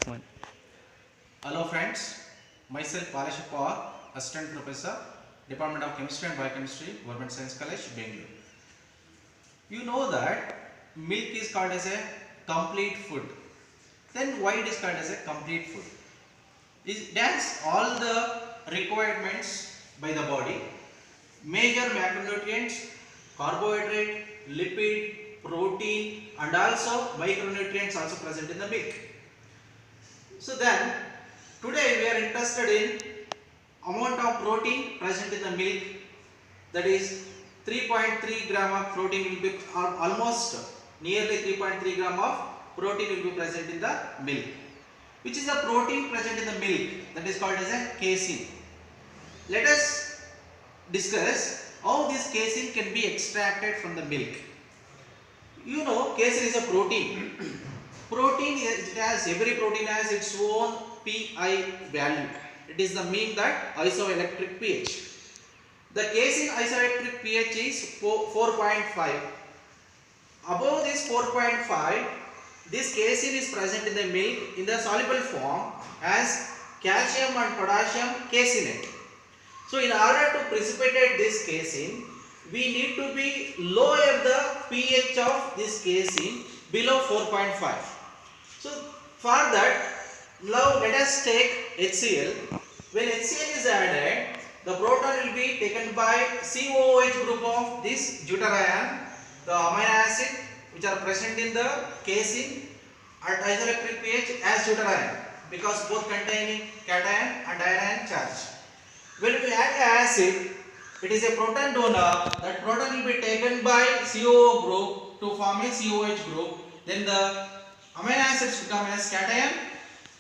One. Hello friends, myself Balashi Pawar, Assistant Professor, Department of Chemistry and Biochemistry, Government Science College, Bangalore. You know that milk is called as a complete food. Then why it is called as a complete food? It has all the requirements by the body, major macronutrients, carbohydrate, lipid, protein and also micronutrients also present in the milk. So then today we are interested in amount of protein present in the milk, that is 3.3 gram of protein will be almost nearly 3.3 gram of protein will be present in the milk. Which is the protein present in the milk that is called as a casein. Let us discuss how this casein can be extracted from the milk. You know, casein is a protein. Every protein has its own pI value. It is the mean that isoelectric pH. The casein isoelectric pH is 4.5. Above this 4.5, this casein is present in the milk in the soluble form as calcium and potassium caseinate. So in order to precipitate this casein, we need to be lower the pH of this casein below 4.5. So for that, now let us take HCl. When HCl is added, the proton will be taken by COOH group of this deuterion, the amino acid which are present in the casein at isoelectric pH as deuterion, because both containing cation and anion charge. When we add acid, it is a proton donor. That proton will be taken by COO group to form a COH group. Then the amino acids become as cation.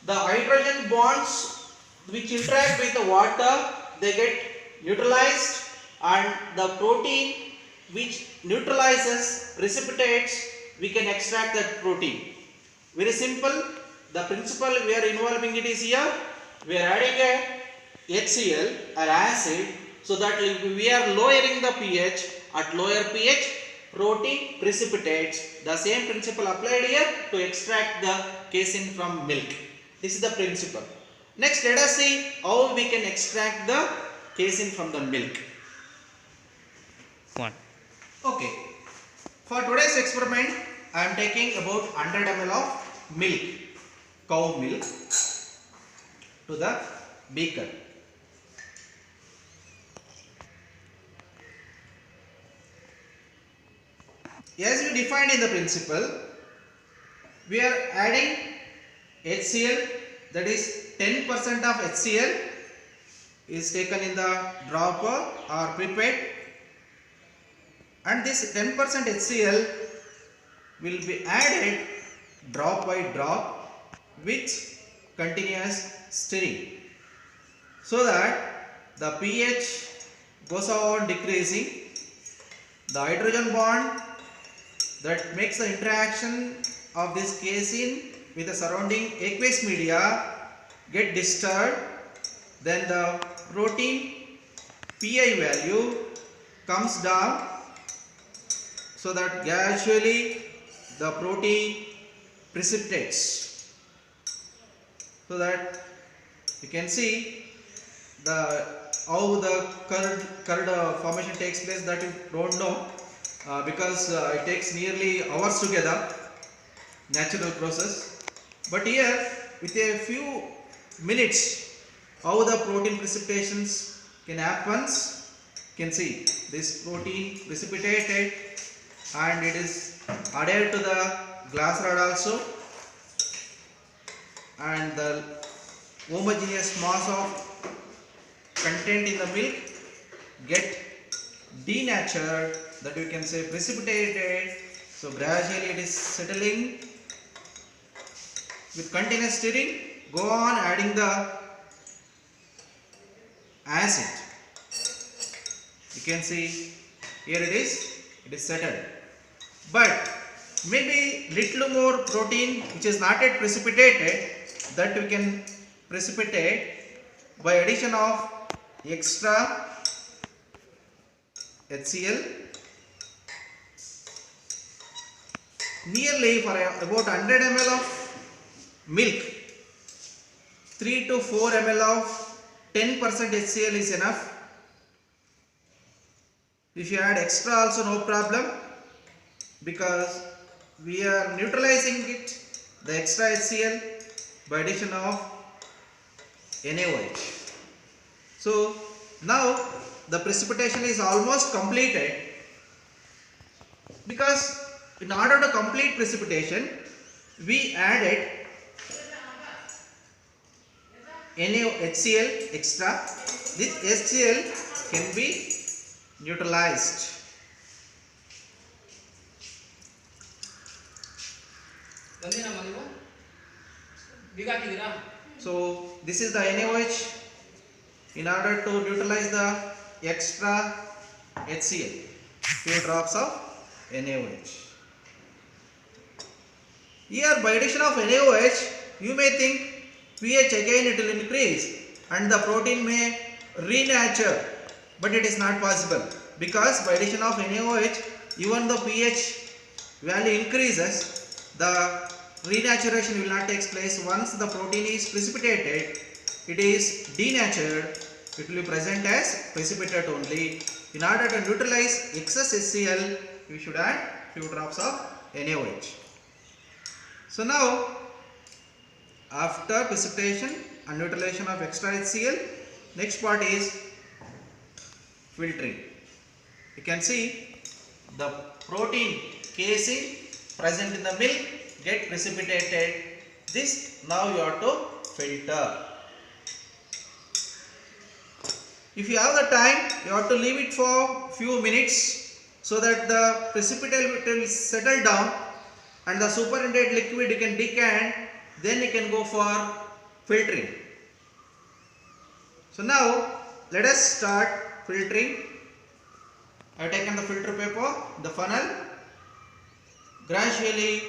The hydrogen bonds which interact with the water, they get neutralized, and the protein which neutralizes precipitates, we can extract that protein. Very simple. The principle we are involving it is here. We are adding a HCl or acid, so that we are lowering the pH. At lower pH, protein precipitates. The same principle applied here to extract the casein from milk. This is the principle. Next, let us see how we can extract the casein from the milk. One. Okay. For today's experiment, I am taking about 100 ml of milk, cow milk, to the beaker. As we defined in the principle, we are adding HCl, that is 10% of HCl is taken in the dropper or pipette, and this 10% HCl will be added drop by drop with continuous stirring, so that the pH goes on decreasing. The hydrogen bond that makes the interaction of this casein with the surrounding aqueous media get disturbed. Then the protein pI value comes down, so that gradually the protein precipitates. So that you can see how the curd formation takes place, that you don't know, because it takes nearly hours together, natural process. But here with a few minutes, how the protein precipitations can happen. You can see this protein precipitated and it is adhered to the glass rod also, and the homogeneous mass of content in the milk get denatured, that you can say precipitated. So gradually it is settling. With continuous stirring, go on adding the acid. You can see here it is settled. But maybe little more protein which is not yet precipitated, that we can precipitate by addition of extra HCl. Nearly for about 100 ml of milk, 3 to 4 ml of 10% HCl is enough. If you add extra also no problem, because we are neutralizing it, the extra HCl, by addition of NaOH. So now the precipitation is almost completed, because in order to complete precipitation we added HCl extra. This HCl can be neutralized. So this is the NaOH. In order to neutralize the extra HCl, few drops of NaOH. Here by addition of NaOH, you may think pH again it will increase and the protein may renature, but it is not possible, because by addition of NaOH, even the pH value increases, the renaturation will not take place. Once the protein is precipitated, it is denatured, it will be present as precipitate only. In order to neutralize excess HCl, we should add few drops of NaOH. So now, after precipitation and neutralization of extra HCl, next part is filtering. You can see the protein casein present in the milk get precipitated. This now you have to filter. If you have the time, you have to leave it for few minutes so that the precipitate will settle down and the supernatant liquid you can decant, then you can go for filtering. So now let us start filtering. I have taken the filter paper, the funnel, gradually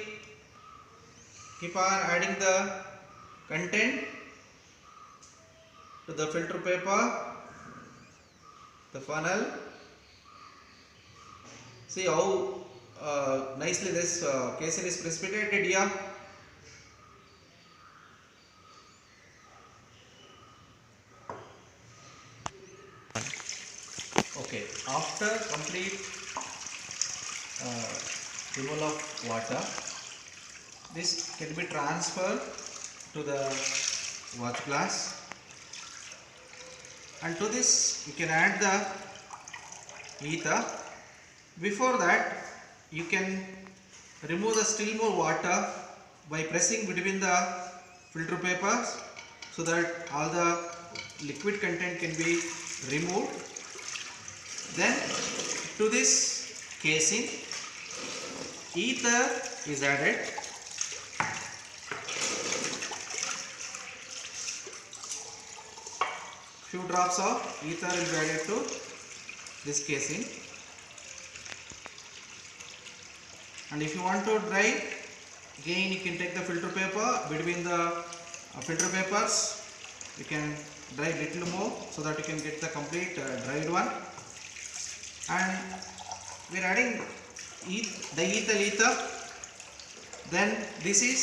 keep on adding the content to the filter paper, the funnel. See how nicely this casein is precipitated here. Okay, after complete removal of water, this can be transferred to the watch glass, and to this you can add the ether. Before that, you can remove the still more water by pressing between the filter papers so that all the liquid content can be removed. Then to this casein, ether is added. Few drops of ether will be added to this casein. And if you want to dry, again you can take the filter paper, between the filter papers you can dry little more so that you can get the complete dried one. And we are adding the ether. Then this is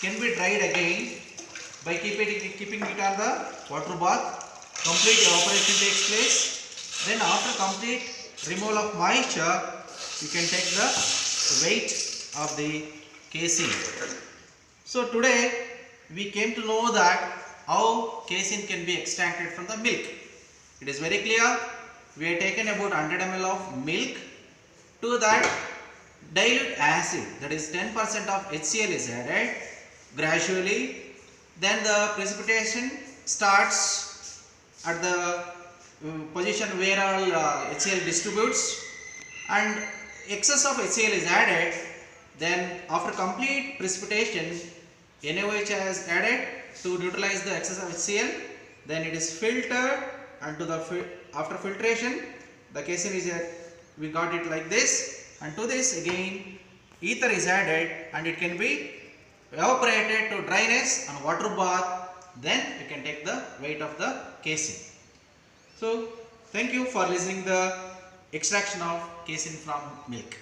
can be dried again by keeping it on the water bath. Complete evaporation takes place. Then after complete removal of moisture, you can take the weight of the casein. So today we came to know that how casein can be extracted from the milk. It is very clear. We have taken about 100 ml of milk. To that dilute acid, that is 10% of HCl is added gradually. Then the precipitation starts at the position where all HCl distributes, and excess of HCl is added. Then after complete precipitation, NaOH is added to neutralize the excess of HCl. Then it is filtered, and to the after filtration, the casein is we got it like this, and to this again ether is added, and it can be evaporated to dryness and water bath. Then you can take the weight of the casein. So thank you for listening the extraction of casein from milk.